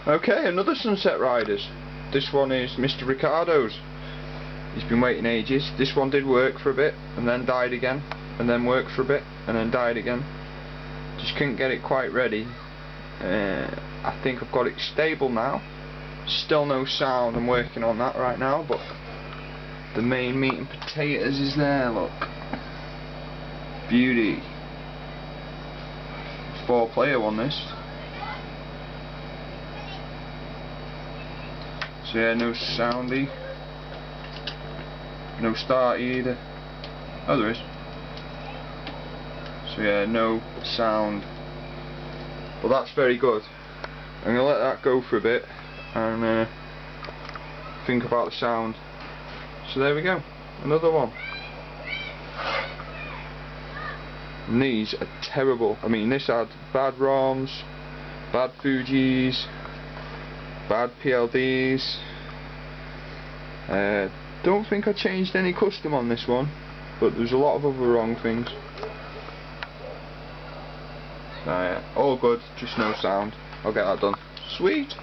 Okay, another Sunset Riders. This one is Mr. Ricardo's. He's been waiting ages. This one did work for a bit and then died again, and then worked for a bit and then died again. Just couldn't get it quite ready. I think I've got it stable now. Still no sound. I'm working on that right now, but the main meat and potatoes is there. Look, beauty. 4-player one this. So yeah, no soundy, no start either. Oh, there is. So yeah, no sound. Well, that's very good. I'm gonna let that go for a bit and think about the sound. So there we go, another one. And these are terrible. I mean, this had bad ROMs, bad FUJI'S, bad PLDs. Don't think I changed any custom on this one, but there's a lot of other wrong things. Yeah, all good, just no sound. I'll get that done. Sweet.